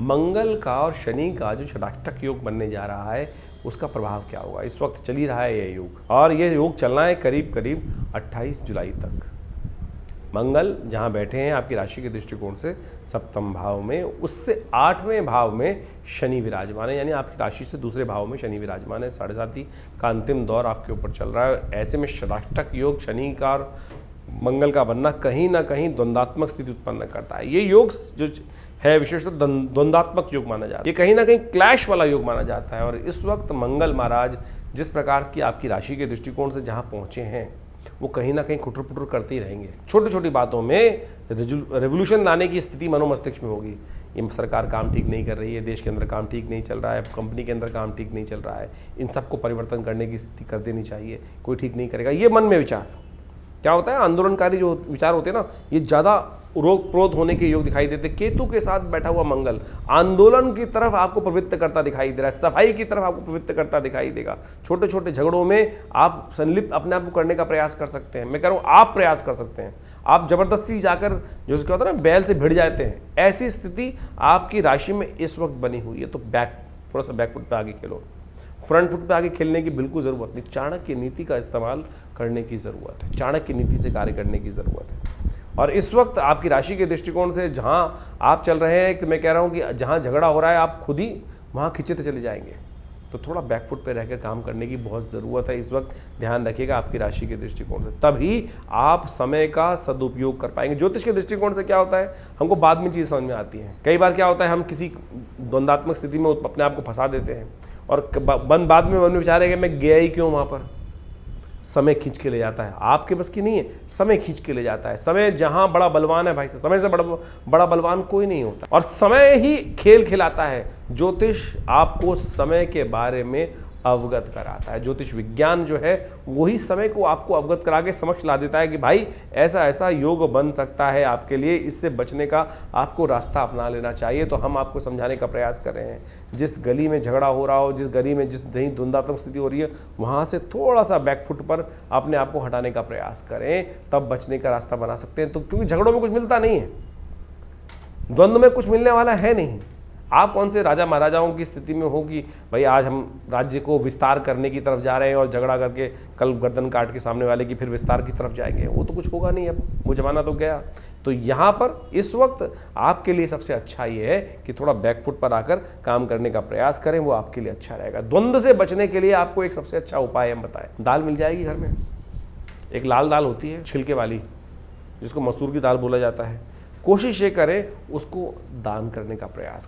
मंगल का और शनि का जो षडाष्टक योग बनने जा रहा है उसका प्रभाव क्या होगा। इस वक्त चल ही रहा है ये योग, और ये योग चलना है करीब करीब 28 जुलाई तक। मंगल जहाँ बैठे हैं आपकी राशि के दृष्टिकोण से सप्तम भाव में, उससे 8वें भाव में शनि विराजमान है, यानी आपकी राशि से दूसरे भाव में शनि विराजमान है। 7.5 का अंतिम दौर आपके ऊपर चल रहा है। ऐसे में षडाष्टक योग शनि का और मंगल का बनना कहीं ना कहीं द्वंद्वात्मक स्थिति उत्पन्न करता है। ये योग जो है विशेषतः द्वंद्वात्मक योग माना जाता है, ये कहीं ना कहीं क्लैश वाला योग माना जाता है। और इस वक्त मंगल महाराज जिस प्रकार की आपकी राशि के दृष्टिकोण से जहाँ पहुँचे हैं वो कहीं ना कहीं खुटर पुटर करते ही रहेंगे। छोटी छोटी बातों में रेवोल्यूशन लाने की स्थिति मनोमस्तिष्क में होगी। ये सरकार काम ठीक नहीं कर रही है, देश के अंदर काम ठीक नहीं चल रहा है, कंपनी के अंदर काम ठीक नहीं चल रहा है, इन सबको परिवर्तन करने की स्थिति कर देनी चाहिए, कोई ठीक नहीं करेगा। ये मन में विचार क्या होता है, आंदोलनकारी जो विचार होते हैं ना, ये ज़्यादा रोग प्रोध होने के योग दिखाई देते। केतु के साथ बैठा हुआ मंगल आंदोलन की तरफ आपको प्रवृत्त करता दिखाई दे रहा है, सफाई की तरफ आपको प्रवृत्त करता दिखाई देगा। छोटे छोटे झगड़ों में आप संलिप्त अपने आप को करने का प्रयास कर सकते हैं। मैं कह रहा हूँ आप प्रयास कर सकते हैं। आप जबरदस्ती जाकर जो क्या होता है ना, बैल से भिड़ जाते हैं, ऐसी स्थिति आपकी राशि में इस वक्त बनी हुई है। तो थोड़ा सा बैकफुट पे आगे खेलो, फ्रंट फुट पे आगे खेलने की बिल्कुल ज़रूरत नहीं। चाणक्य नीति का इस्तेमाल करने की ज़रूरत है, चाणक्य नीति से कार्य करने की ज़रूरत है। और इस वक्त आपकी राशि के दृष्टिकोण से जहाँ आप चल रहे हैं, तो मैं कह रहा हूँ कि जहाँ झगड़ा हो रहा है आप खुद ही वहाँ खिंचते चले जाएंगे। तो थोड़ा बैकफुट पे रहकर काम करने की बहुत ज़रूरत है इस वक्त। ध्यान रखिएगा आपकी राशि के दृष्टिकोण से, तभी आप समय का सदुपयोग कर पाएंगे। ज्योतिष के दृष्टिकोण से क्या होता है, हमको बाद में चीज़ समझ में आती है। कई बार क्या होता है, हम किसी द्वंद्वात्मक स्थिति में अपने आप को फंसा देते हैं और बाद में मन में विचार है कि मैं गया ही क्यों वहाँ पर। समय खींच के ले जाता है, आपके बस की नहीं है, समय खींच के ले जाता है। समय जहां बड़ा बलवान है भाई, समय से बड़ा बलवान कोई नहीं होता, और समय ही खेल खिलाता है। ज्योतिष आपको समय के बारे में अवगत कराता है। ज्योतिष विज्ञान जो है वही समय को आपको अवगत करा के समक्ष ला देता है कि भाई ऐसा ऐसा योग बन सकता है आपके लिए, इससे बचने का आपको रास्ता अपना लेना चाहिए। तो हम आपको समझाने का प्रयास कर रहे हैं। जिस गली में झगड़ा हो रहा हो, जिस गली में जिस दही द्वंद्वात्मक स्थिति हो रही है, वहाँ से थोड़ा सा बैकफुट पर अपने आप को हटाने का प्रयास करें, तब बचने का रास्ता बना सकते हैं। तो क्योंकि झगड़ों में कुछ मिलता नहीं है, द्वंद्व में कुछ मिलने वाला है नहीं। आप कौन से राजा महाराजाओं की स्थिति में हो कि भाई आज हम राज्य को विस्तार करने की तरफ जा रहे हैं और झगड़ा करके कल गर्दन काट के सामने वाले की फिर विस्तार की तरफ जाएंगे। वो तो कुछ होगा नहीं, अब वो जमाना तो गया। तो यहाँ पर इस वक्त आपके लिए सबसे अच्छा ये है कि थोड़ा बैकफुट पर आकर काम करने का प्रयास करें, वो आपके लिए अच्छा रहेगा। द्वंद्व से बचने के लिए आपको एक सबसे अच्छा उपाय हम बताएं। दाल मिल जाएगी घर में, एक लाल दाल होती है छिलके वाली, जिसको मसूर की दाल बोला जाता है। कोशिश ये करें उसको दान करने का प्रयास